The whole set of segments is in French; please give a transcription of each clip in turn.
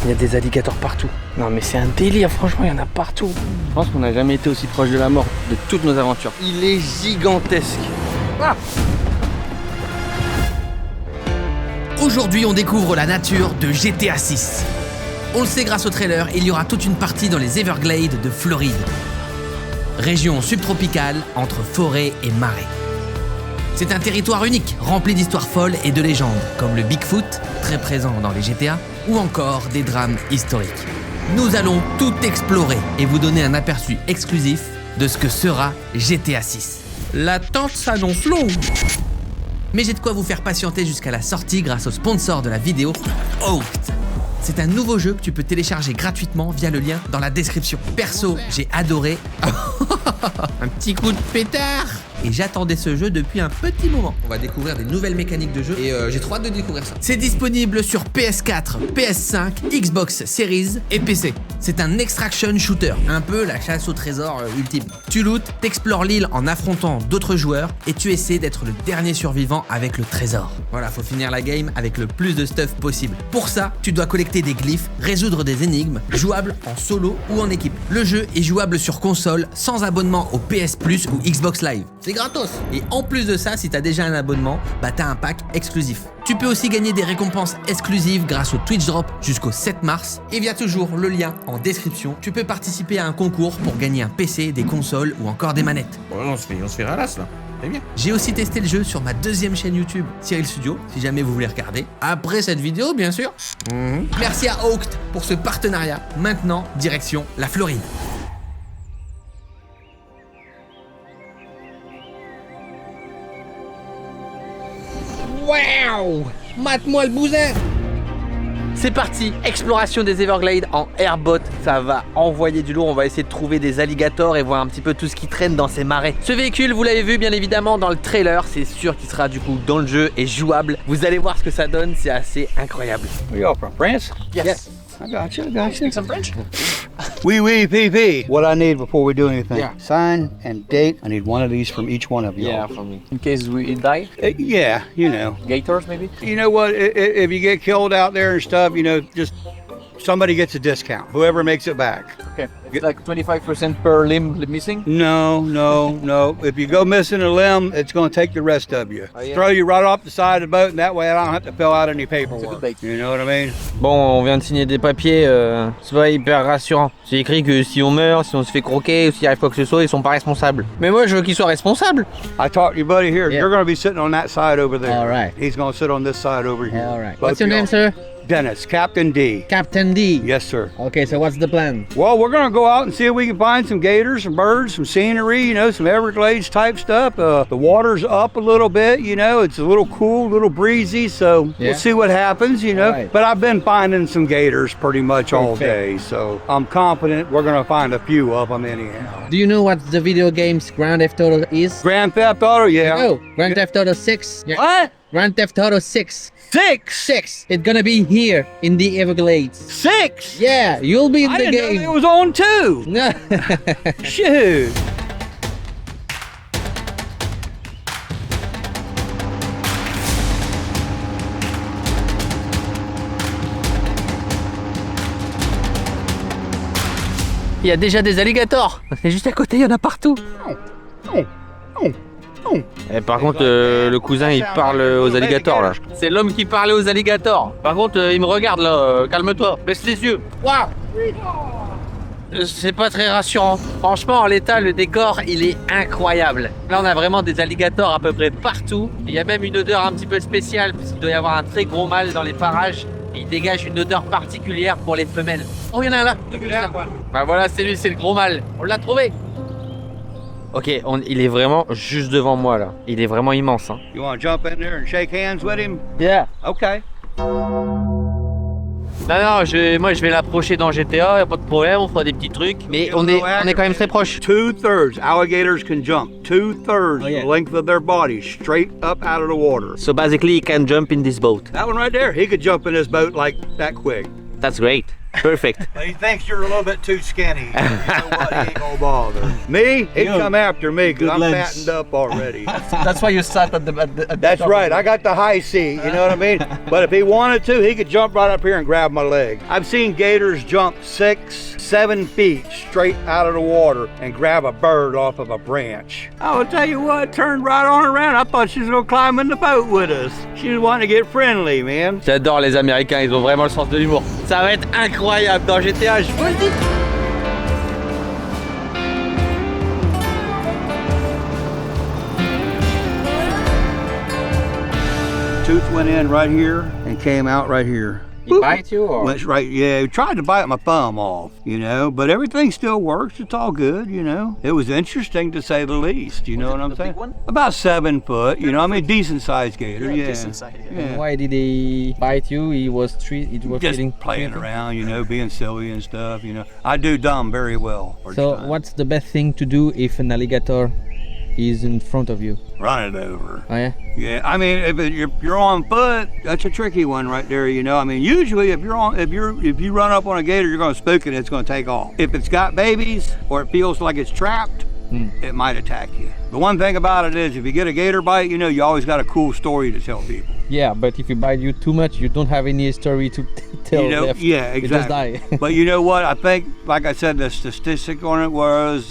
Il y a des alligators partout. Non mais c'est un délire, franchement, il y en a partout. Je pense qu'on n'a jamais été aussi proche de la mort de toutes nos aventures. Il est gigantesque. Ah! Aujourd'hui, on découvre la nature de GTA 6. On le sait grâce au trailer, il y aura toute une partie dans les Everglades de Floride. Région subtropicale entre forêt et marais. C'est un territoire unique, rempli d'histoires folles et de légendes, comme le Bigfoot, très présent dans les GTA, ou encore des drames historiques. Nous allons tout explorer et vous donner un aperçu exclusif de ce que sera GTA 6. L'attente s'annonce longue. Mais j'ai de quoi vous faire patienter jusqu'à la sortie grâce au sponsor de la vidéo, Oaked. C'est un nouveau jeu que tu peux télécharger gratuitement via le lien dans la description. Perso, j'ai adoré. Un petit coup de pétard. Et j'attendais ce jeu depuis un petit moment. On va découvrir des nouvelles mécaniques de jeu et j'ai trop hâte de découvrir ça. C'est disponible sur PS4, PS5, Xbox Series et PC. C'est un extraction shooter, un peu la chasse au trésor ultime. Tu lootes, t'explores l'île en affrontant d'autres joueurs et tu essaies d'être le dernier survivant avec le trésor. Voilà, faut finir la game avec le plus de stuff possible. Pour ça, tu dois collecter des glyphes, résoudre des énigmes, jouables en solo ou en équipe. Le jeu est jouable sur console sans abonnement au PS Plus ou Xbox Live. C'est gratos. Et en plus de ça, si t'as déjà un abonnement, bah t'as un pack exclusif. Tu peux aussi gagner des récompenses exclusives grâce au Twitch Drop jusqu'au 7 mars. Et via toujours le lien en description, tu peux participer à un concours pour gagner un PC, des consoles ou encore des manettes. Bon, on se fait ralasse là. C'est bien. J'ai aussi testé le jeu sur ma deuxième chaîne YouTube, Cyril Studio, si jamais vous voulez regarder. Après cette vidéo, bien sûr. Merci à Oaked pour ce partenariat. Maintenant, direction la Floride. Waouh! Mate-moi le bousin! C'est parti, exploration des Everglades en airboat. Ça va envoyer du lourd, on va essayer de trouver des alligators et voir un petit peu tout ce qui traîne dans ces marais. Ce véhicule, vous l'avez vu bien évidemment dans le trailer, c'est sûr qu'il sera du coup dans le jeu et jouable. Vous allez voir ce que ça donne, c'est assez incroyable. Where you all from? France? Yes. I got you. Speak some French? Oui, PP. What I need before we do anything. Yeah. Sign and date. I need one of these from each one of you. Yeah, from me. In case we die? Yeah, you know. Gators maybe? You know what? If you get killed out there and stuff, you know, just somebody gets a discount. Whoever makes it back. Okay. It's like 25% per limb missing? No. If you go missing a limb, it's going to take the rest of you. Oh, yeah. Throw you right off the side of the boat, and that way I don't have to fill out any paperwork. good bait. You know what I mean? Bon, on vient de signer des papiers, c'est pas hyper rassurant. C'est écrit que si on meurt, si on se fait croquer ou s'il arrive quoi que ce soit, ils sont pas responsables. Mais moi, je veux qu'ils soient responsables. I talked to your buddy here. Yeah. You're going to be sitting on that side over there. All right. He's going to sit on this side over here. All right. Both What's your y'all. name, sir? Dennis, Captain D. Captain D. Yes, sir. Okay, so what's the plan? Well, we're going to go out and see if we can find some gators, some birds, some scenery, you know, some Everglades type stuff. The water's up a little bit, you know, it's a little cool, a little breezy, so Yeah. we'll see what happens, you know. Right. But I've been finding some gators pretty much all day, so I'm confident we're going to find a few of them anyhow. Do you know what the video game's Grand Theft Auto is? Grand Theft Auto, yeah. Oh, Grand Theft Auto 6. Yeah. What? Grand Theft Auto 6. 6? 6. It's gonna be here in the Everglades. 6? Yeah, you'll be in I the didn't know game. it was on 2. Shoot. Il y a déjà des alligators. C'est juste à côté, il y en a partout. Et par contre, le cousin il parle aux alligators là. C'est l'homme qui parlait aux alligators. Par contre, il me regarde là. Calme-toi, baisse les yeux. Waouh. C'est pas très rassurant. Franchement, en l'état, le décor, il est incroyable. Là, on a vraiment des alligators à peu près partout. Il y a même une odeur un petit peu spéciale puisqu'il doit y avoir un très gros mâle dans les parages. Et il dégage une odeur particulière pour les femelles. Oh, il y en a un là. Bah voilà, c'est lui, c'est le gros mâle. On l'a trouvé. Ok, il est vraiment juste devant moi là. Il est vraiment immense. Hein. You want to jump in there and shake hands with him? Yeah. Okay. Non, moi je vais l'approcher dans GTA, y a pas de problème, on fera des petits trucs. Mais on est quand même très proche. 2/3 alligators can jump. 2/3 Oh, yeah. the length of their body straight up out of the water. So basically he can jump in this boat. That one right there, he could jump in this boat like that quick. That's great. Perfect. He thinks you're a little bit too skinny. You know what? He ain't gonna bother. Me? He'd come after me because I'm fattened up already. That's why you sat at the That's top right. of I got the high seat. You know what I mean? But if he wanted to, he could jump right up here and grab my leg. I've seen gators jump 6, 7 feet straight out of the water and grab a bird off of a branch. I will tell you what, turned right on around. I thought she was gonna climb in the boat with us. She was wanting to get friendly, man. J'adore les Américains, ils ont vraiment le sens de l'humour. Ça va être incroyable dans GTA, je vous le dis. Tooth went in right here and came out right here. He bite you or? Went right, yeah, he tried to bite my thumb off, you know, but everything still works. It's all good, you know. It was interesting to say the least, you know what I'm saying? big one? About 7 foot, you know, I mean, decent sized gator, yeah. Decent size, yeah. Yeah. Why did he bite you? He was Just feeling playing around, you know, being silly and stuff, you know. I do dumb very well. So what's the best thing to do if an alligator is in front of you? Run it over. Oh yeah? Yeah, I mean, if you're on foot, that's a tricky one right there. You know, I mean, usually if you run up on a gator, you're going to spook it, and it's going to take off. If it's got babies or it feels like it's trapped, it might attack you. The one thing about it is, if you get a gator bite, you know, you always got a cool story to tell people. Yeah, but if he bite you too much, you don't have any story to tell. You know, left. yeah, You just exactly. die. But you know what? I think, like I said, the statistic on it was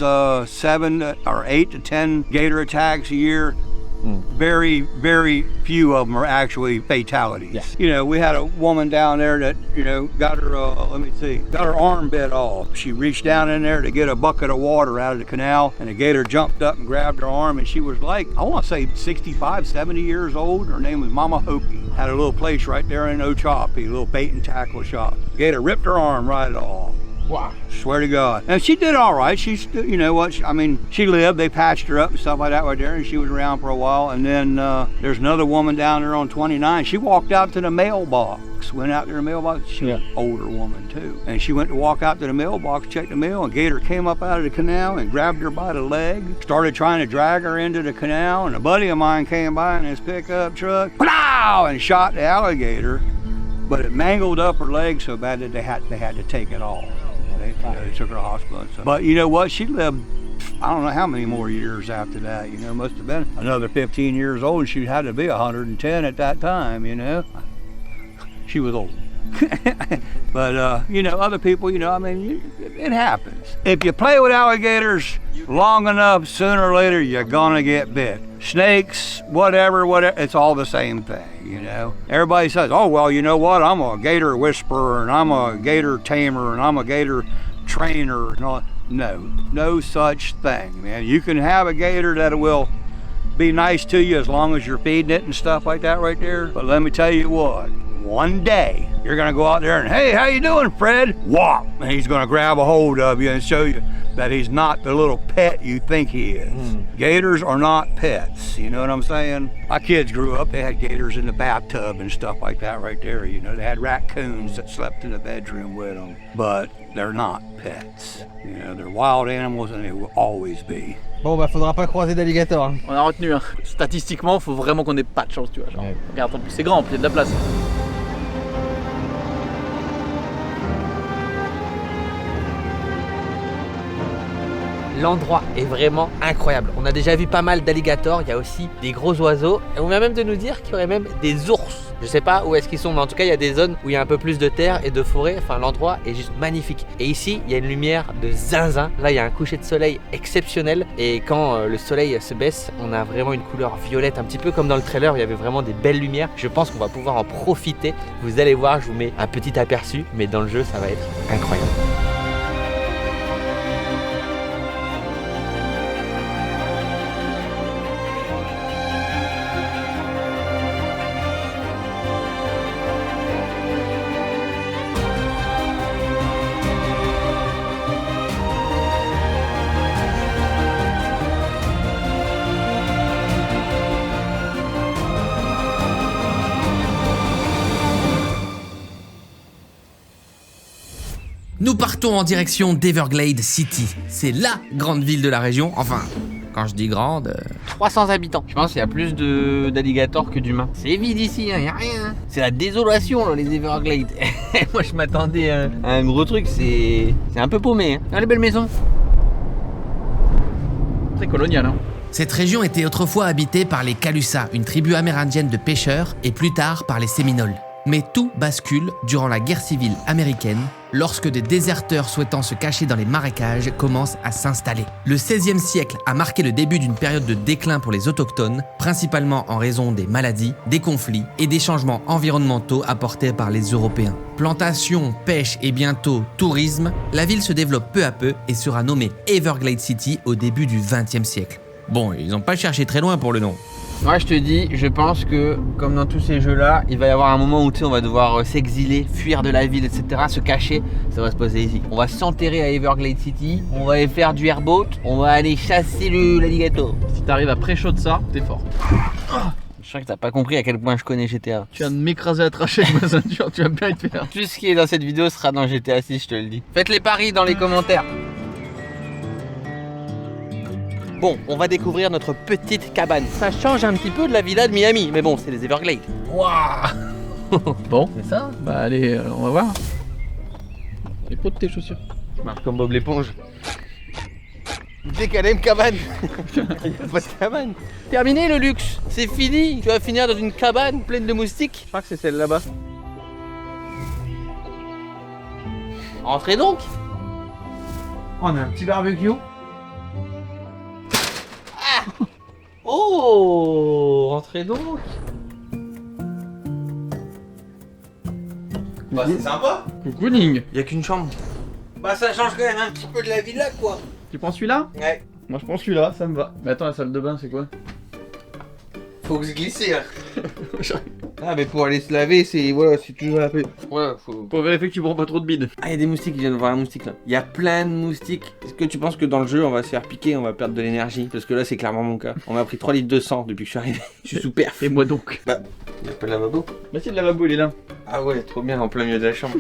7 or 8 to 10 gator attacks a year. Very, very few of them are actually fatalities. Yeah. You know, we had a woman down there that, you know, got her, got her arm bit off. She reached down in there to get a bucket of water out of the canal, and the gator jumped up and grabbed her arm, and she was like, I want to say 65, 70 years old. Her name was Mama Hopi. Had a little place right there in Ochopee, a little bait and tackle shop. Gator ripped her arm right off. Wow. Swear to God. And she did all right. She's, you know what, I mean, she lived. They patched her up and stuff like that right there, and she was around for a while. And then there's another woman down there on 29. She walked out to the mailbox, went out to the mailbox. She was an older woman, too. And she went to walk out to the mailbox, check the mail, and gator came up out of the canal and grabbed her by the leg, started trying to drag her into the canal. And a buddy of mine came by in his pickup truck, pow, and shot the alligator. But it mangled up her leg so bad that they had to take it off. They took her to the hospital and stuff. But you know what? She lived, I don't know how many more years after that. You know, must have been another 15 years old. She had to be 110 at that time, you know. She was old. But, you know, other people, you know, I mean, it happens. If you play with alligators long enough, sooner or later, you're going to get bit. Snakes, whatever, it's all the same thing, you know. Everybody says, oh, well, you know what? I'm a gator whisperer, and I'm a gator tamer, and I'm a gator trainer, and all. No such thing, man. You can have a gator that will be nice to you as long as you're feeding it and stuff like that right there. But let me tell you what, one day you're gonna go out there and, hey, how you doing, Fred? Whop! And he's gonna grab a hold of you and show you that he's not the little pet you think he is. Gators are not pets, you know what I'm saying? My kids grew up, they had gators in the bathtub and stuff like that right there, you know. They had raccoons that slept in the bedroom with them, but they're not pets. You know, they're wild animals and they will always be. Bon, bah, faudra pas croiser d'alligator. On a retenu, hein. Statistiquement, faut vraiment qu'on ait pas de chance, tu vois. Genre. Ouais. Regarde, en plus, c'est grand, il y a de la place. L'endroit est vraiment incroyable. On a déjà vu pas mal d'alligators, il y a aussi des gros oiseaux. Et on vient même de nous dire qu'il y aurait même des ours. Je sais pas où est-ce qu'ils sont, mais en tout cas, il y a des zones où il y a un peu plus de terre et de forêt. Enfin, l'endroit est juste magnifique. Et ici, il y a une lumière de zinzin. Là, il y a un coucher de soleil exceptionnel. Et quand le soleil se baisse, on a vraiment une couleur violette, un petit peu comme dans le trailer. Il y avait vraiment des belles lumières. Je pense qu'on va pouvoir en profiter. Vous allez voir, je vous mets un petit aperçu. Mais dans le jeu, ça va être incroyable. Nous partons en direction d'Everglade City. C'est LA grande ville de la région, enfin, Quand je dis grande... 300 habitants. Je pense qu'il y a plus d'alligators que d'humains. C'est vide ici, hein, y a rien. C'est la désolation dans les Everglades. Moi je m'attendais à un gros truc, c'est un peu paumé. Hein. Ah, les belles maisons. Très colonial, hein. Cette région était autrefois habitée par les Calusa, une tribu amérindienne de pêcheurs, et plus tard par les Séminoles. Mais tout bascule durant la guerre civile américaine, lorsque des déserteurs souhaitant se cacher dans les marécages commencent à s'installer. Le XVIe siècle a marqué le début d'une période de déclin pour les autochtones, principalement en raison des maladies, des conflits et des changements environnementaux apportés par les Européens. Plantation, pêche et bientôt tourisme, la ville se développe peu à peu et sera nommée Everglade City au début du XXe siècle. Bon, ils n'ont pas cherché très loin pour le nom. Moi je te dis, je pense que comme dans tous ces jeux-là, il va y avoir un moment où tu sais, on va devoir s'exiler, fuir de la ville, etc., se cacher. Ça va se passer ici. On va s'enterrer à Everglade City, on va aller faire du airboat, on va aller chasser l'alligator. Si t'arrives à pré-shot ça, t'es fort. Je crois que t'as pas compris à quel point je connais GTA. Tu viens de m'écraser la trachée avec ma ceinture, tu vas bien y faire. Tout ce qui est dans cette vidéo sera dans GTA 6, je te le dis. Faites les paris dans les commentaires. Bon, on va découvrir notre petite cabane. Ça change un petit peu de la villa de Miami, mais bon, c'est les Everglades. Waouh. Bon, C'est ça? bah allez, on va voir. Les pots de tes chaussures. Je marche comme Bob l'éponge. Dès qu'elle a une cabane. Il n'y a pas de cabane. Terminé le luxe, c'est fini. Tu vas finir dans une cabane pleine de moustiques. Je crois que c'est celle là-bas. Entrez donc. On a un petit barbecue. Ah. Oh, rentrez donc. Bah c'est sympa. Cocooning. Il y a qu'une chambre. Bah ça change quand même un petit peu de la villa quoi. Tu prends celui-là? Ouais. Moi je prends celui-là, ça me va. Mais attends, la salle de bain c'est quoi? Faut que se glisser hein. Ah mais pour aller se laver c'est voilà c'est toujours la paix. Ouais faut. Pour vérifier que tu prends pas trop de bide. Ah il y a des moustiques, je viens de voir un moustique là. Il y a plein de moustiques. Est-ce que tu penses que dans le jeu on va se faire piquer, on va perdre de l'énergie? Parce que là c'est clairement mon cas. On m'a pris 3 litres de sang depuis que je suis arrivé. Je suis sous perf. Et moi donc. Bah il y a pas de lavabo. Bah si le lavabo il est là. Ah ouais trop bien en plein milieu de la chambre.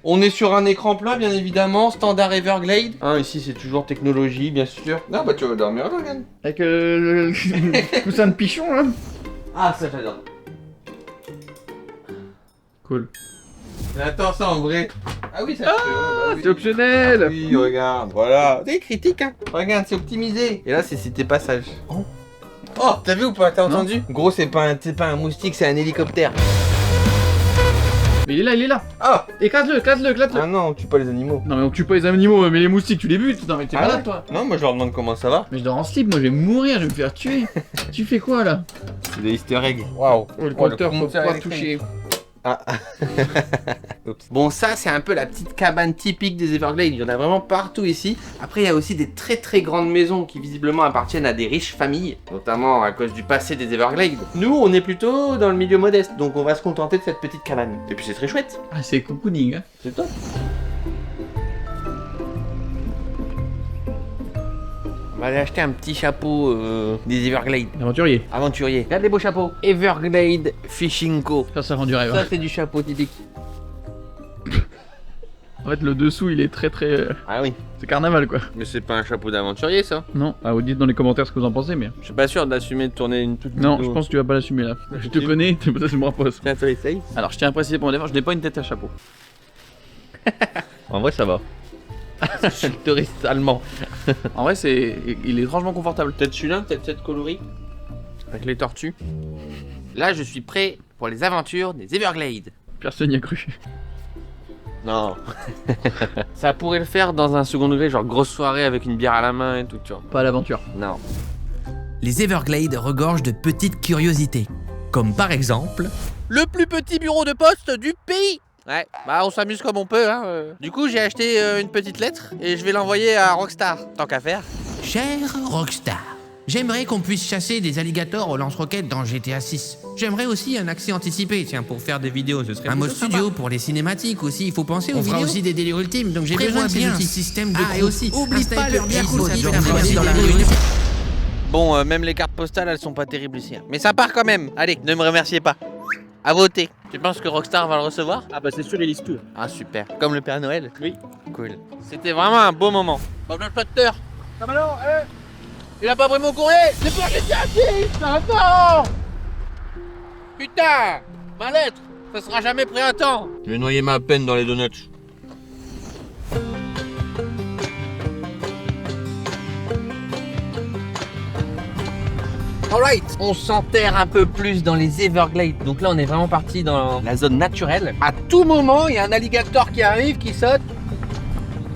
On est sur un écran plat bien évidemment, standard Everglade. Hein, ici c'est toujours technologie bien sûr. Ah bah tu vas dormir là regarde. Avec le coussin de pichon là. Ah ça j'adore. Cool. Mais attends ça en vrai. Ah oui ça se fait, ouais, bah oui. C'est optionnel. Oui, regarde, voilà. C'est critique, hein. Regarde, c'est optimisé. Et là, c'est cité passage. Oh, t'as vu ou pas? T'as entendu? Gros, c'est pas un moustique, c'est un hélicoptère. Mais il est là. Ah. Éclate-le. Ah non, on tue pas les animaux. Non mais on tue pas les animaux, mais les moustiques tu les butes. Non mais t'es Ah malade ouais toi. Non, moi je leur demande comment ça va. Mais je dors en slip, moi je vais mourir, je vais me faire tuer. Tu fais quoi là? C'est des easter eggs. Waouh. Le compteur faut compteur pas électrique. toucher. Ah. Oups. Bon, ça c'est un peu la petite cabane typique des Everglades. Il y en a vraiment partout ici. Après, il y a aussi des très très grandes maisons qui visiblement appartiennent à des riches familles, notamment à cause du passé des Everglades. Nous, on est plutôt dans le milieu modeste, donc on va se contenter de cette petite cabane. Et puis c'est très chouette. Ah c'est cocooning hein. C'est top. On va aller acheter un petit chapeau des Everglades. Aventurier. Aventurier. Regarde les beaux chapeaux. Everglade Fishing Co. Ça rend du rêve. Ça Hein. c'est du chapeau typique. En fait le dessous il est très Ah oui. c'est carnaval quoi. Mais c'est pas un chapeau d'aventurier ça. Non, ah vous dites dans les commentaires ce que vous en pensez mais. Je suis pas sûr d'assumer de tourner une toute Non, vidéo. je pense que tu vas pas l'assumer là. Je te connais, t'es peut-être me repose. Tiens, toi essaye. Alors je tiens à préciser pour mon défense, je n'ai pas une tête à chapeau. En vrai ça va. Je suis le touriste allemand. En vrai il est étrangement confortable. Peut-être celui-là, peut-être cette coloris. Avec les tortues. Là je suis prêt pour les aventures des Everglades. Personne n'y a cru. Non. Ça pourrait le faire dans un second degré, genre grosse soirée avec une bière à la main et tout, tu vois. Pas à l'aventure. Non. Les Everglades regorgent de petites curiosités, comme par exemple... Le plus petit bureau de poste du pays. Ouais, bah on s'amuse comme on peut, hein. Du coup, j'ai acheté une petite lettre et je vais l'envoyer à Rockstar, tant qu'à faire. Cher Rockstar, j'aimerais qu'on puisse chasser des alligators au lance-roquettes dans GTA 6. J'aimerais aussi un accès anticipé, tiens, pour faire des vidéos, ce serait un mode studio pour les cinématiques aussi, il faut penser aux vidéos. On fera aussi des délires ultimes, donc j'ai besoin de ces outils. Système de et aussi, oublie pas le bien cool, ça dans la rue. Bon, même les cartes postales, elles sont pas terribles ici. Hein. Mais ça part quand même. Allez, ne me remerciez pas. À voter. Tu penses que Rockstar va le recevoir? Ah bah c'est sûr les listes tout. Ah super. Comme le Père Noël? Oui. Cool. C'était vraiment un beau moment. Bob l'inspecteur. Il a pas pris mon courrier. C'est pour GTA 6. Putain, non. Putain, ma lettre, ça sera jamais prêt à temps. Je vais noyer ma peine dans les donuts. Alright, on s'enterre un peu plus dans les Everglades. Donc là, on est vraiment parti dans la zone naturelle. À tout moment, il y a un alligator qui arrive, qui saute.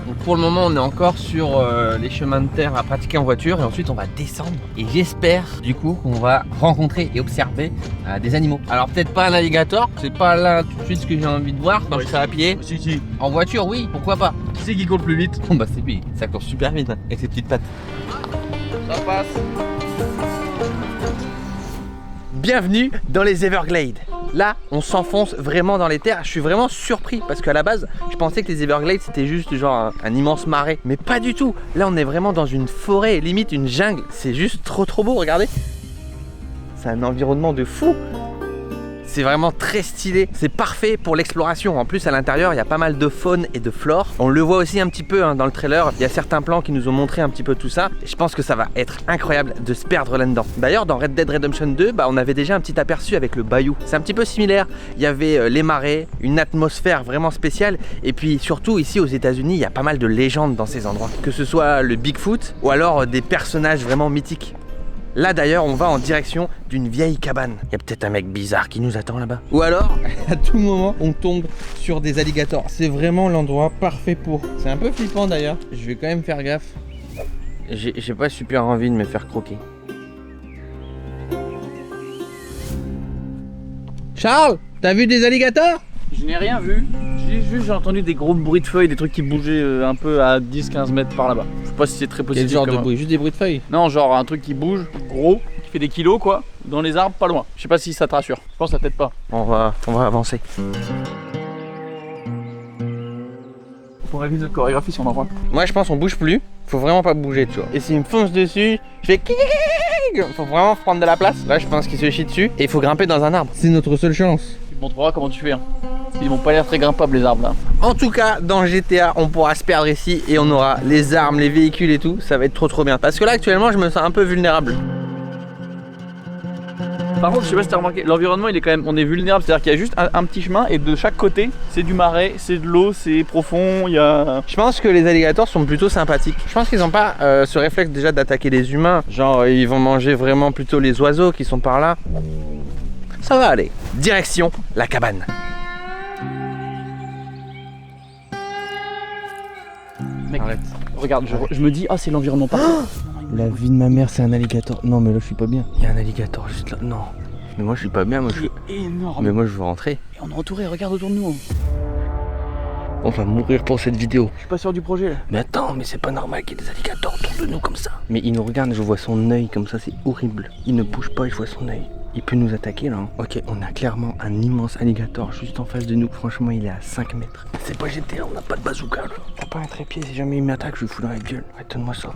Donc pour le moment, on est encore sur les chemins de terre à pratiquer en voiture. Et ensuite, on va descendre. Et j'espère, du coup, qu'on va rencontrer et observer des animaux. Alors peut-être pas un alligator. C'est pas là tout de suite ce que j'ai envie de voir quand je serai à pied. Si. En voiture, oui, pourquoi pas. Qui c'est qui court le plus vite? Bon bah c'est lui, ça court super vite hein, avec ses petites pattes. Ça passe. Bienvenue dans les Everglades. Là, on s'enfonce vraiment dans les terres. Je suis vraiment surpris parce qu'à la base, je pensais que les Everglades c'était juste genre un immense marais. Mais pas du tout. Là, on est vraiment dans une forêt, limite une jungle. C'est juste trop beau, regardez. C'est un environnement de fou. C'est vraiment très stylé, c'est parfait pour l'exploration. En plus à l'intérieur il y a pas mal de faune et de flore. On le voit aussi un petit peu hein, dans le trailer. Il y a certains plans qui nous ont montré un petit peu tout ça. Et je pense que ça va être incroyable de se perdre là-dedans. D'ailleurs dans Red Dead Redemption 2 on avait déjà un petit aperçu avec le bayou. C'est un petit peu similaire. Il y avait les marais, une atmosphère vraiment spéciale. Et puis surtout ici aux États-Unis il y a pas mal de légendes dans ces endroits. Que ce soit le Bigfoot ou alors des personnages vraiment mythiques. Là d'ailleurs on va en direction d'une vieille cabane. Il y a peut-être un mec bizarre qui nous attend là-bas. Ou alors à tout moment on tombe sur des alligators. C'est vraiment l'endroit parfait pour. C'est un peu flippant d'ailleurs. Je vais quand même faire gaffe. J'ai pas super envie de me faire croquer. Charles, t'as vu des alligators? Je n'ai rien vu. J'ai entendu des gros bruits de feuilles, des trucs qui bougeaient un peu à 10-15 mètres par là-bas. Je sais pas si c'est très possible. Quel genre de bruit? Juste des bruits de feuilles? Non, genre un truc qui bouge, gros, qui fait des kilos quoi, dans les arbres pas loin. Je sais pas si ça te rassure. Je pense que ça t'aide pas. On va avancer. Faut réviser notre chorégraphie si on en voit. Moi je pense qu'on bouge plus. Faut vraiment pas bouger tu vois. Et s'il me fonce dessus, je fais faut vraiment prendre de la place. Là je pense qu'il se chie dessus et il faut grimper dans un arbre. C'est notre seule chance. Tu te montreras comment tu fais. Hein. Ils m'ont pas l'air très grimpables les arbres là. En tout cas dans GTA on pourra se perdre ici et on aura les armes, les véhicules et tout. Ça va être trop bien. Parce que là actuellement je me sens un peu vulnérable. Par contre je sais pas si t'as remarqué, l'environnement il est quand même, on est vulnérable, c'est-à-dire qu'il y a juste un petit chemin et de chaque côté c'est du marais, c'est de l'eau, c'est profond, il y a... Je pense que les alligators sont plutôt sympathiques. Je pense qu'ils n'ont pas ce réflexe déjà d'attaquer les humains. Genre ils vont manger vraiment plutôt les oiseaux qui sont par là. Ça va aller. Direction la cabane. Mec, regarde, je me dis, ah c'est l'environnement parfait. La vie de ma mère c'est un alligator. Non mais là je suis pas bien. Il y a un alligator juste là. Non. Mais moi je suis pas bien. Moi, énorme. Mais moi je veux rentrer. Et on est entouré, regarde autour de nous. On va mourir pour cette vidéo. Je suis pas sûr du projet là. Mais attends, mais c'est pas normal qu'il y ait des alligators autour de nous comme ça. Mais il nous regarde, je vois son œil comme ça, c'est horrible. Il ne bouge pas, je vois son œil. Il peut nous attaquer là. Hein. Ok, on a clairement un immense alligator juste en face de nous. Franchement, il est à 5 mètres. C'est pas GTA, on n'a pas de bazooka là. T'as pas un trépied, si jamais il m'attaque, je lui fous dans la gueule. Ouais, donne-moi ça.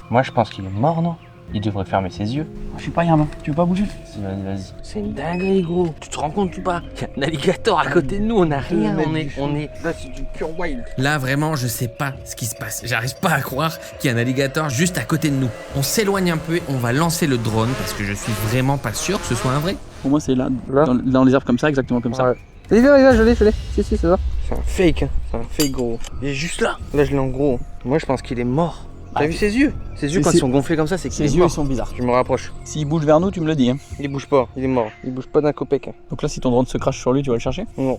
Moi, je pense qu'il est mort, non? Il devrait fermer ses yeux. Je suis pas Yerma, tu veux pas bouger? Vas-y. C'est une dinguerie, gros. Tu te rends compte ou pas? Il y a un alligator à côté de nous, on a rien. On est. Là, c'est du pure wild. Là, vraiment, je sais pas ce qui se passe. J'arrive pas à croire qu'il y a un alligator juste à côté de nous. On s'éloigne un peu et on va lancer le drone parce que je suis vraiment pas sûr que ce soit un vrai. Pour moi, c'est là, dans les arbres comme ça, exactement comme ça. Il va, je l'ai. Si, c'est ça. C'est un fake, hein. C'est un fake, gros. Il est juste là. Là, je l'ai en gros. Moi, je pense qu'il est mort. T'as vu ses yeux? Ses yeux, quand ils sont gonflés comme ça, c'est qu'il est mort. Ses yeux, ils sont bizarres. Je me rapproche. S'il bouge vers nous, tu me le dis. Hein. Il bouge pas, il est mort. Il bouge pas d'un copec. Hein. Donc là, si ton drone se crache sur lui, tu vas le chercher? Non.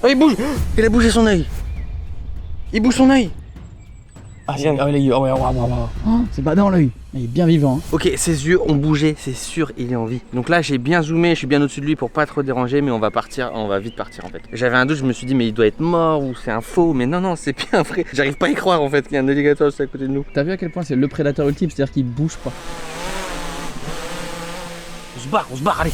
Oh, il bouge! Il a bougé son œil. Il bouge son œil. Ah, c'est pas dans l'œil. Il est bien vivant. Hein. Ok, ses yeux ont bougé, c'est sûr, il est en vie. Donc là, j'ai bien zoomé, je suis bien au-dessus de lui pour pas trop déranger, mais on va vite partir en fait. J'avais un doute, je me suis dit, mais il doit être mort ou c'est un faux, mais non, c'est bien vrai. J'arrive pas à y croire en fait qu'il y a un alligator juste à côté de nous. T'as vu à quel point c'est le prédateur ultime, c'est-à-dire qu'il bouge pas. On se barre, allez.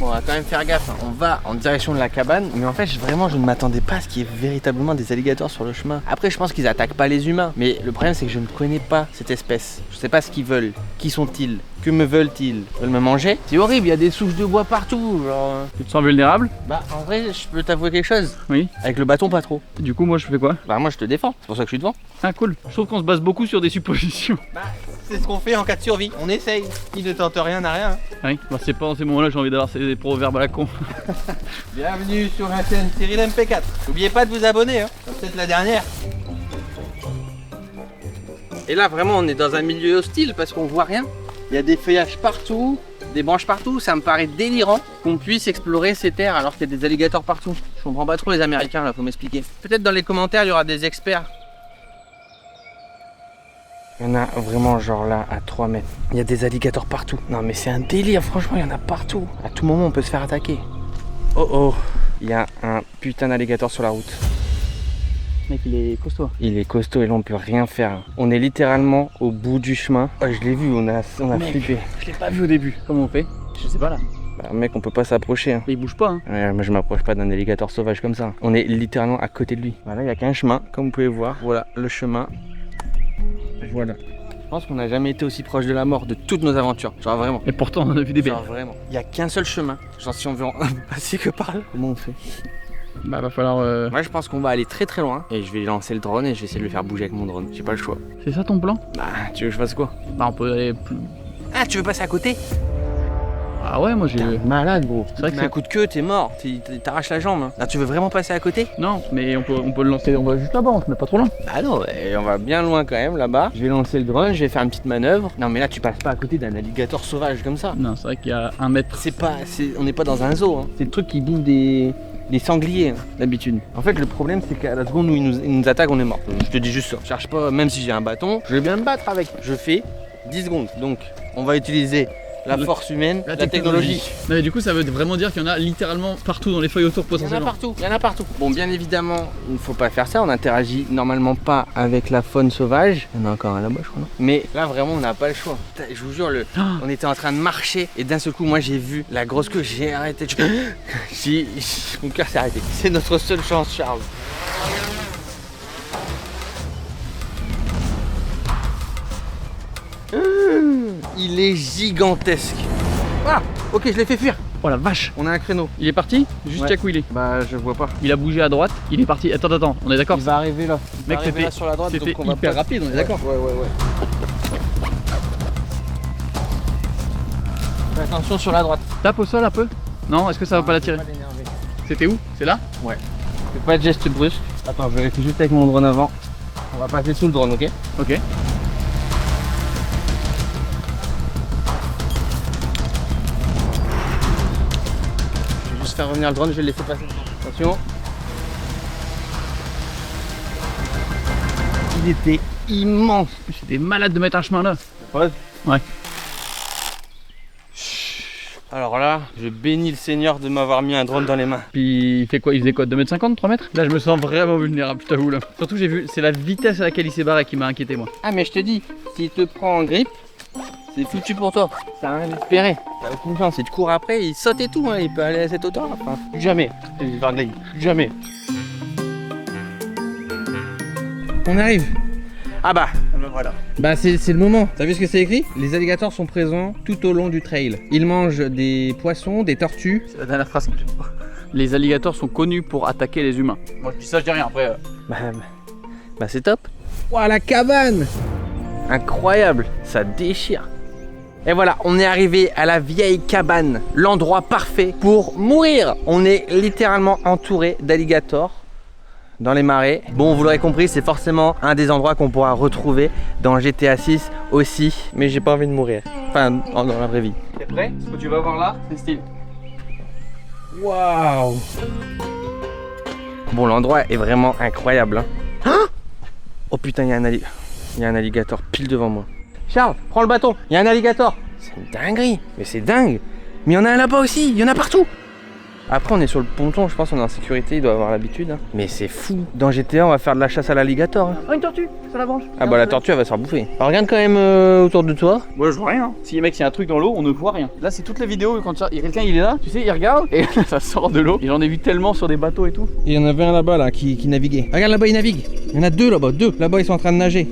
Bon, on va quand même faire gaffe, hein. On va en direction de la cabane, mais en fait je ne m'attendais pas à ce qu'il y ait véritablement des alligators sur le chemin. Après je pense qu'ils attaquent pas les humains, mais le problème c'est que je ne connais pas cette espèce. Je sais pas ce qu'ils veulent, qui sont-ils, Que me veulent-ils? Ils veulent me manger? C'est horrible, il y a des souches de bois partout. Genre... Tu te sens vulnérable? Bah en vrai, je peux t'avouer quelque chose. Oui. Avec le bâton, pas trop. Du coup, moi je fais quoi? Bah moi je te défends, c'est pour ça que je suis devant. Ah cool. Je trouve qu'on se base beaucoup sur des suppositions. Bah c'est ce qu'on fait en cas de survie. On essaye. Qui ne tente rien n'a rien. Oui. Bah, c'est pas dans ces moments-là j'ai envie d'avoir ces proverbes à la con. Bienvenue sur la chaîne Cyril MP4. N'oubliez pas de vous abonner, hein. C'est peut-être la dernière. Et là vraiment on est dans un milieu hostile parce qu'on voit rien. Il y a des feuillages partout, des branches partout. Ça me paraît délirant qu'on puisse explorer ces terres alors qu'il y a des alligators partout. Je comprends pas trop les Américains là, faut m'expliquer. Peut-être dans les commentaires il y aura des experts. Il y en a vraiment genre là à 3 mètres. Il y a des alligators partout. Non mais c'est un délire, franchement il y en a partout. À tout moment on peut se faire attaquer. Oh oh, il y a un putain d'alligator sur la route. Mec, il est costaud. Il est costaud et là on peut rien faire. On est littéralement au bout du chemin. Oh, je l'ai vu, on a flippé. Je l'ai pas vu au début. Comment on fait? Je sais pas là. Bah mec, on peut pas s'approcher. Hein. Il bouge pas. Hein. Ouais, moi je m'approche pas d'un alligator sauvage comme ça. On est littéralement à côté de lui. Voilà, il y a qu'un chemin, comme vous pouvez voir. Voilà le chemin. Voilà. Je pense qu'on n'a jamais été aussi proche de la mort de toutes nos aventures. Genre vraiment. Et pourtant on a vu des bêtes. Genre vraiment. Il y a qu'un seul chemin. Genre si on veut en passer que par là. Comment on fait? Bah va falloir... Moi je pense qu'on va aller très très loin. Et je vais lancer le drone et je vais essayer de le faire bouger avec mon drone. J'ai pas le choix. C'est ça ton plan? Bah tu veux que je fasse quoi? Bah on peut aller plus... Ah tu veux passer à côté? Ah ouais moi j'ai... Malade gros. C'est vrai que un coup de queue t'es mort. T'arraches la jambe. Hein. Là tu veux vraiment passer à côté? Non mais on peut le lancer, on va juste là-bas, on se met pas trop loin. Bah non, on va bien loin quand même là-bas. Je vais lancer le drone, je vais faire une petite manœuvre. Non mais là tu passes pas à côté d'un alligator sauvage comme ça. Non c'est vrai qu'il y a 1 mètre. On n'est pas dans un zoo. Hein. C'est le truc qui bouffe des sangliers hein, d'habitude. En fait le problème c'est qu'à la seconde où il nous attaque on est mort. Je te dis juste ça. Je cherche pas, même si j'ai un bâton, je vais bien me battre avec. Je fais 10 secondes. Donc on va utiliser la force humaine, la technologie. Non mais du coup ça veut vraiment dire qu'il y en a littéralement partout dans les feuilles autour potentiellement. Il y en a partout. Bon bien évidemment il ne faut pas faire ça, on interagit normalement pas avec la faune sauvage. Il y en a encore un là-bas je crois non. Mais là vraiment on n'a pas le choix. Putain, je vous jure on était en train de marcher et d'un seul coup moi j'ai vu la grosse queue, j'ai arrêté. Mon cœur s'est arrêté. C'est notre seule chance Charles. Il est gigantesque. Ah, ok, je l'ai fait fuir. Oh la vache. On a un créneau. Il est parti? Juste check où il est. Bah, je vois pas. Il a bougé à droite, il est parti. Attends, on est d'accord? Il va arriver là. Mec, c'était sur la droite, donc on va hyper pas... rapide, on est d'accord? Ouais. Fais attention sur la droite. Tape au sol un peu? Non, est-ce que ça va pas l'attirer? C'était où? C'est là? Ouais. Fais pas de geste brusque. Attends, je vérifie juste avec mon drone avant. On va passer sous le drone, ok? Ok. Faire revenir le drone, je vais le laisser passer. Attention. Il était immense. C'était malade de mettre un chemin là. Ouais. Ouais. Alors là, je bénis le Seigneur de m'avoir mis un drone dans les mains. Puis il fait quoi? Il faisait quoi? 2,50 m, 3 mètres? Là je me sens vraiment vulnérable, je t'avoue là. Surtout j'ai vu, c'est la vitesse à laquelle il s'est barré qui m'a inquiété moi. Ah mais je te dis, s'il te prend en grippe, c'est foutu pour toi. Ça n'a rien d'espéré. T'as aucune chance. Si tu cours après, il saute et tout. Hein. Il peut aller à cette hauteur. Enfin, plus jamais. Plus jamais. On arrive. Ah bah. Voilà. Bah c'est le moment. T'as vu ce que c'est écrit? Les alligators sont présents tout au long du trail. Ils mangent des poissons, des tortues. C'est la dernière phrase que tu vois. Les alligators sont connus pour attaquer les humains. Moi je dis ça, je dis rien après. Bah c'est top. Ouah la cabane. Incroyable, ça déchire. Et voilà, on est arrivé à la vieille cabane, l'endroit parfait pour mourir. On est littéralement entouré d'alligators dans les marais. Bon, vous l'aurez compris, c'est forcément un des endroits qu'on pourra retrouver dans GTA 6 aussi. Mais j'ai pas envie de mourir. Enfin, dans la vraie vie. T'es prêt? Ce que tu vas voir là, c'est style. Waouh. Bon, l'endroit est vraiment incroyable. Hein. Oh putain, il y a un alligator pile devant moi. Charles, prends le bâton, il y a un alligator. C'est une dinguerie, mais c'est dingue. Mais il y en a un là-bas aussi, il y en a partout. Après on est sur le ponton, je pense qu'on est en sécurité, il doit avoir l'habitude. Hein. Mais c'est fou. Dans GTA on va faire de la chasse à l'alligator. Hein. Oh une tortue sur la branche. Ah bah la tortue elle va se faire bouffer. Alors, regarde quand même autour de toi. Moi je vois rien. Si mec s'il y a un truc dans l'eau, on ne voit rien. Là c'est toute la vidéo quand quelqu'un il est là, tu sais, il regarde et ça sort de l'eau. Et j'en ai vu tellement sur des bateaux et tout. Et il y en avait un là-bas là, qui naviguait. Regarde là-bas, il navigue. Il y en a deux là-bas, deux. Là-bas, ils sont en train de nager.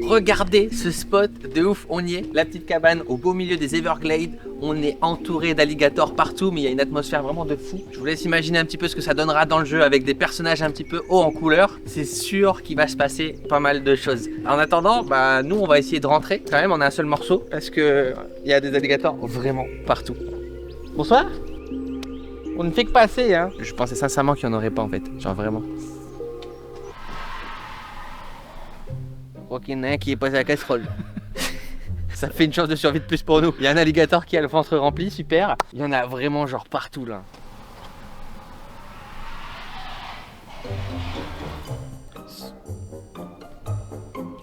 Regardez ce spot de ouf, on y est. La petite cabane au beau milieu des Everglades. On est entouré d'alligators partout, mais il y a une atmosphère vraiment de fou. Je vous laisse imaginer un petit peu ce que ça donnera dans le jeu avec des personnages un petit peu hauts en couleur. C'est sûr qu'il va se passer pas mal de choses. En attendant, bah, nous on va essayer de rentrer. Quand même, on a un seul morceau parce que il y a des alligators vraiment partout. Bonsoir. On ne fait que passer, hein. Je pensais sincèrement qu'il n'y en aurait pas en fait. Genre vraiment. Ok, il y en a un qui est passé à la casserole. Ça fait une chance de survie de plus pour nous. Il y a un alligator qui a le ventre rempli, super. Il y en a vraiment genre partout là.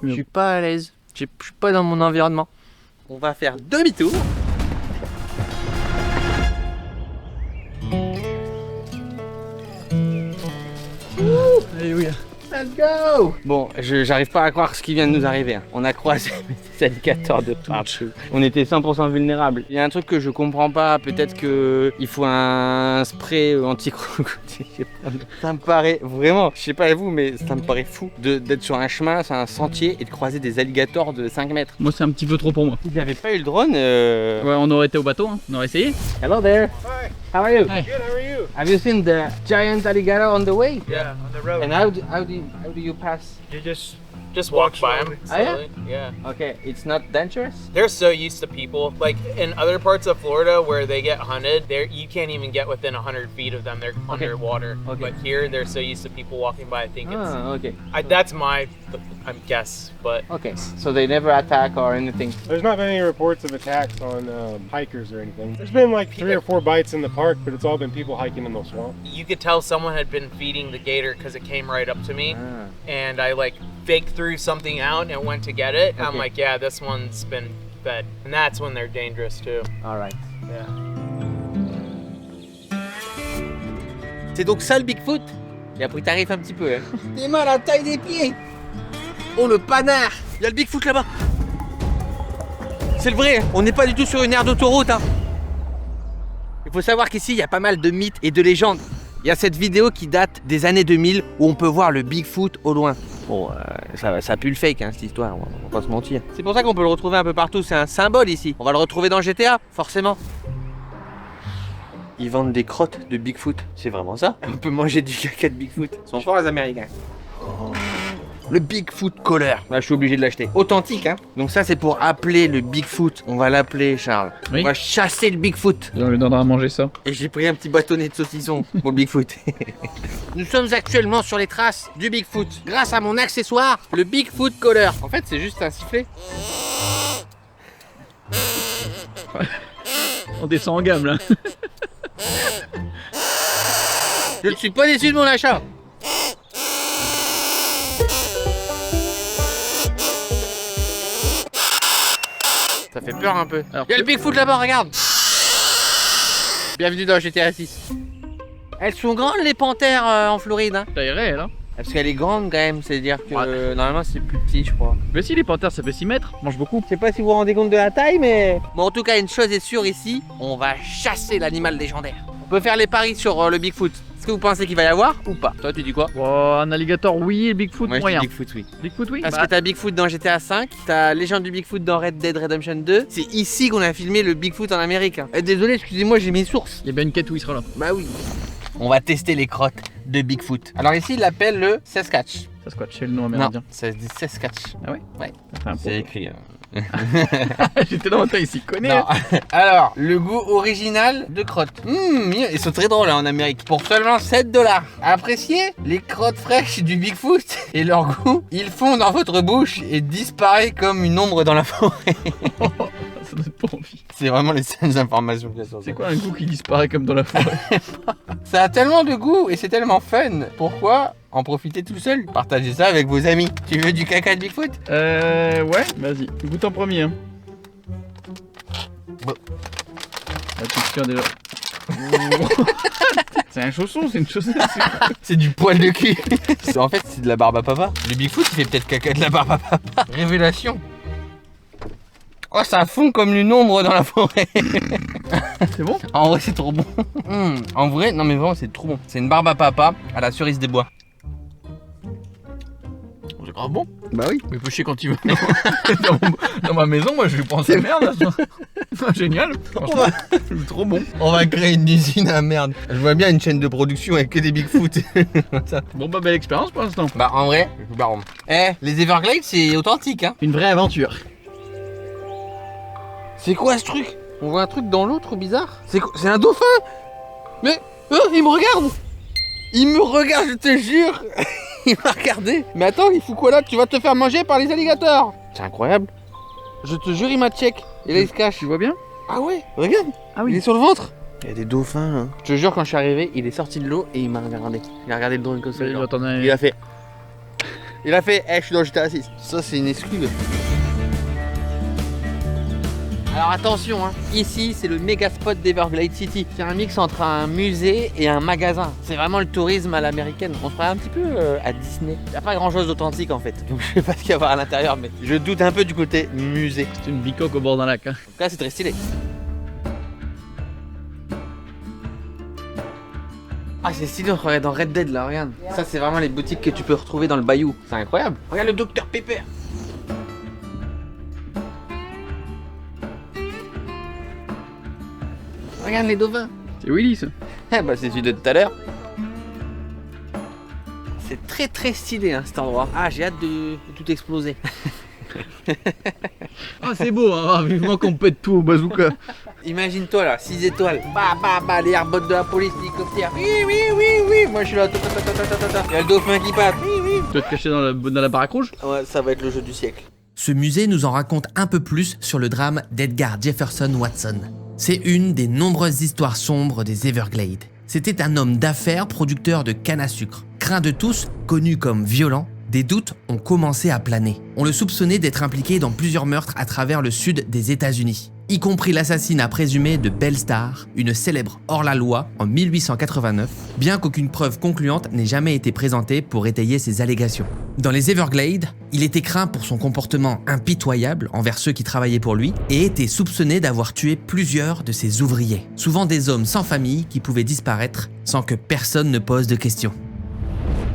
Je suis pas à l'aise. Je suis pas dans mon environnement. On va faire demi-tour. Alléluia. Let's go! Bon, j'arrive pas à croire ce qui vient de nous arriver. On a croisé des alligators de partout. On était 100% vulnérables. Il y a un truc que je comprends pas. Peut-être qu'il faut un spray anti-crocodile. Ça me paraît vraiment, je sais pas vous, mais ça me paraît fou d'être sur un chemin, sur un sentier et de croiser des alligators de 5 mètres. Moi, c'est un petit peu trop pour moi. S'il n'y avait pas eu le drone. Ouais, on aurait été au bateau, hein. On aurait essayé. Hello there. Hi. How are you? Hi. Good, how are you? Have you seen the giant alligator on the way? Yeah, on the road. And how do you pass? You just walk by them. Oh, yeah? slowly. Yeah. Okay, it's not dangerous? They're so used to people. Like in other parts of Florida where they get hunted, you can't even get within 100 feet of them. They're underwater. Okay. But here, they're so used to people walking by. I think Ah, okay. that's my guess. But Okay, so they never attack or anything. There's not been any reports of attacks on hikers or anything. There's been like 3 or 4 bites in the park, but it's all been people hiking in the swamp. you could tell someone had been feeding the gator because it came right up to me. Ah. And I like faked threw something out and went to get it. I'm Okay. like, yeah, this one's been fed. And that's when they're dangerous too. Alright. Yeah. C'est donc ça le Bigfoot? Et après t'arrives un petit peu, hein. T'es mal à la taille des pieds. Oh le panard. Il y a le Bigfoot là-bas. C'est le vrai, on n'est pas du tout sur une aire d'autoroute, hein. Il faut savoir qu'ici il y a pas mal de mythes et de légendes. Il y a cette vidéo qui date des années 2000 où on peut voir le Bigfoot au loin. Bon, ça pue le fake, hein, cette histoire, on va pas se mentir. C'est pour ça qu'on peut le retrouver un peu partout, c'est un symbole ici. On va le retrouver dans GTA, forcément. Ils vendent des crottes de Bigfoot, c'est vraiment ça? On peut manger du caca de Bigfoot. Ils sont forts les Américains. Le Bigfoot Collar. Là, je suis obligé de l'acheter. Authentique, hein. Donc ça, c'est pour appeler le Bigfoot. On va l'appeler, Charles. Oui. On va chasser le Bigfoot. On lui donnera à manger ça. Et j'ai pris un petit bâtonnet de saucisson pour le Bigfoot. Nous sommes actuellement sur les traces du Bigfoot. Grâce à mon accessoire, le Bigfoot Collar. En fait, c'est juste un sifflet. On descend en gamme là. Je ne suis pas déçu de mon achat. Ça fait peur un peu. Alors, Il y a le Bigfoot là-bas, regarde. Bienvenue dans GTA 6. Elles sont grandes les panthères en Floride, hein. taille réelle, hein. Parce qu'elle est grande quand même, c'est-à-dire que normalement c'est plus petit, je crois. Mais si, les panthères, ça fait 6 mètres. Mange beaucoup. Je sais pas si vous vous rendez compte de la taille, mais... Bon, en tout cas, une chose est sûre ici, on va chasser l'animal légendaire. On peut faire les paris sur le Bigfoot. Est-ce que vous pensez qu'il va y avoir ou pas? Toi, tu dis quoi? Oh, un alligator, oui, et Bigfoot, Moi, je dis moyen. Bigfoot, oui. Bigfoot, oui. Parce Bah, que t'as Bigfoot dans GTA 5, t'as Légende du Bigfoot dans Red Dead Redemption 2. C'est ici qu'on a filmé le Bigfoot en Amérique. hein. Désolé, excusez-moi, j'ai mes sources. il y a bien une quête où il sera là. Bah oui. On va tester les crottes de Bigfoot. Alors ici, il l'appelle le Sasquatch. Ça squatte chez le nom Non, amérindien. ça se dit Sasquatch. Ah ouais? Ouais. Ça fait un C'est peu. écrit. J'étais dans temps, il s'y connaît. Non. Alors, le goût original de crottes. Ils sont très drôles hein, en Amérique. Pour seulement 7 $. Appréciez les crottes fraîches du Bigfoot et leur goût. Ils font dans votre bouche et disparaissent comme une ombre dans la forêt. Ça donne pas envie. C'est vraiment les seules informations qu'il y a sur ça. C'est quoi un goût qui disparaît comme dans la forêt? Ça a tellement de goût et c'est tellement fun. Pourquoi en profiter tout seul? Partagez ça avec vos amis. Tu veux du caca de Bigfoot? Ouais, vas-y. Goûte en premier. Hein. Bon. La texture déjà. C'est un chausson, c'est une chaussette. C'est du poil de cul. En fait, c'est de la barbe à papa. Le Bigfoot, il fait peut-être caca de la barbe à papa. Révélation. Oh, ça fond comme une ombre dans la forêt. C'est bon? En vrai, c'est trop bon. En vrai, non mais vraiment, c'est trop bon. C'est une barbe à papa à la cerise des bois. Ah bon? Bah oui. Mais faut chier quand il veut. Dans ma maison, moi je lui prends sa merde. Génial. Franchement, c'est trop bon. On va créer une usine à merde. Je vois bien une chaîne de production avec que des Bigfoot. Bon bah belle expérience pour l'instant. Bah en vrai, les Everglades c'est authentique hein. Une vraie aventure. C'est quoi ce truc? On voit un truc dans l'eau trop bizarre. C'est un dauphin. Mais il me regarde. Il me regarde, je te jure. Il m'a regardé. Mais attends, il fout quoi là? Tu vas te faire manger par les alligators. C'est incroyable. Je te jure, il m'a check. Et là il se cache. Tu vois bien? Ah ouais, regarde. Ah oui. Il est sur le ventre. Il y a des dauphins là. Je te jure, quand je suis arrivé, il est sorti de l'eau et il m'a regardé. Il a regardé le drone comme ça. Il a fait. Je suis dans GTA 6. Ça, c'est une excuse. Alors attention, hein. Ici c'est le méga spot d'Everglade City. C'est un mix entre un musée et un magasin. C'est vraiment le tourisme à l'américaine. On se croirait un petit peu à Disney. Il n'y a pas grand chose d'authentique en fait. Donc je sais pas ce qu'il y a à voir à l'intérieur, mais je doute un peu du côté musée. C'est une bicoque au bord d'un lac. Hein. Donc là c'est très stylé. Ah c'est stylé, on croirait dans Red Dead là, regarde. Ça c'est vraiment les boutiques que tu peux retrouver dans le bayou. C'est incroyable. Regarde le Dr Pepper. Regarde les dauphins. C'est Willy ça. Eh bah c'est celui de tout à l'heure. C'est très très stylé hein, cet endroit. Ah j'ai hâte de tout exploser. Ah c'est beau, hein. Vivement qu'on pète tout au bazooka. Imagine-toi là, 6 étoiles. Bah, les airbots de la police, l'hélicoptère. Oui. Moi je suis là. Il y a le dauphin qui passe. Oui. Tu vas te cacher dans la baraque rouge? Ouais, ça va être le jeu du siècle. Ce musée nous en raconte un peu plus sur le drame d'Edgar Jefferson Watson. C'est une des nombreuses histoires sombres des Everglades. C'était un homme d'affaires producteur de canne à sucre. Craint de tous, connu comme violent, des doutes ont commencé à planer. On le soupçonnait d'être impliqué dans plusieurs meurtres à travers le sud des États-Unis, y compris l'assassinat présumé de Belle Starr, une célèbre hors-la-loi en 1889, bien qu'aucune preuve concluante n'ait jamais été présentée pour étayer ces allégations. Dans les Everglades, il était craint pour son comportement impitoyable envers ceux qui travaillaient pour lui et était soupçonné d'avoir tué plusieurs de ses ouvriers, souvent des hommes sans famille qui pouvaient disparaître sans que personne ne pose de questions.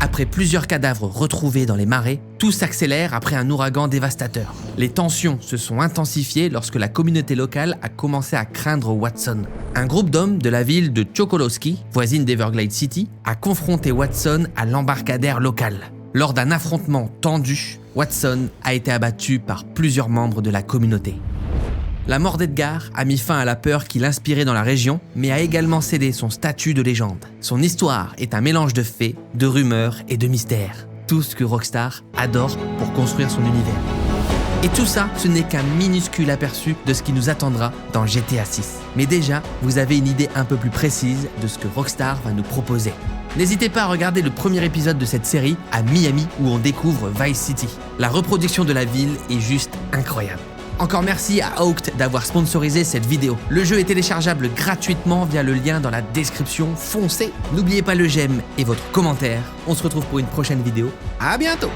Après plusieurs cadavres retrouvés dans les marais, tout s'accélère après un ouragan dévastateur. Les tensions se sont intensifiées lorsque la communauté locale a commencé à craindre Watson. Un groupe d'hommes de la ville de Chocolosky, voisine d'Everglade City, a confronté Watson à l'embarcadère local. Lors d'un affrontement tendu, Watson a été abattu par plusieurs membres de la communauté. La mort d'Edgar a mis fin à la peur qu'il inspirait dans la région, mais a également scellé son statut de légende. Son histoire est un mélange de faits, de rumeurs et de mystères. Tout ce que Rockstar adore pour construire son univers. Et tout ça, ce n'est qu'un minuscule aperçu de ce qui nous attendra dans GTA 6. Mais déjà, vous avez une idée un peu plus précise de ce que Rockstar va nous proposer. N'hésitez pas à regarder le premier épisode de cette série à Miami où on découvre Vice City. La reproduction de la ville est juste incroyable. Encore merci à Hawked d'avoir sponsorisé cette vidéo. Le jeu est téléchargeable gratuitement via le lien dans la description. Foncez! N'oubliez pas le j'aime et votre commentaire. On se retrouve pour une prochaine vidéo. À bientôt!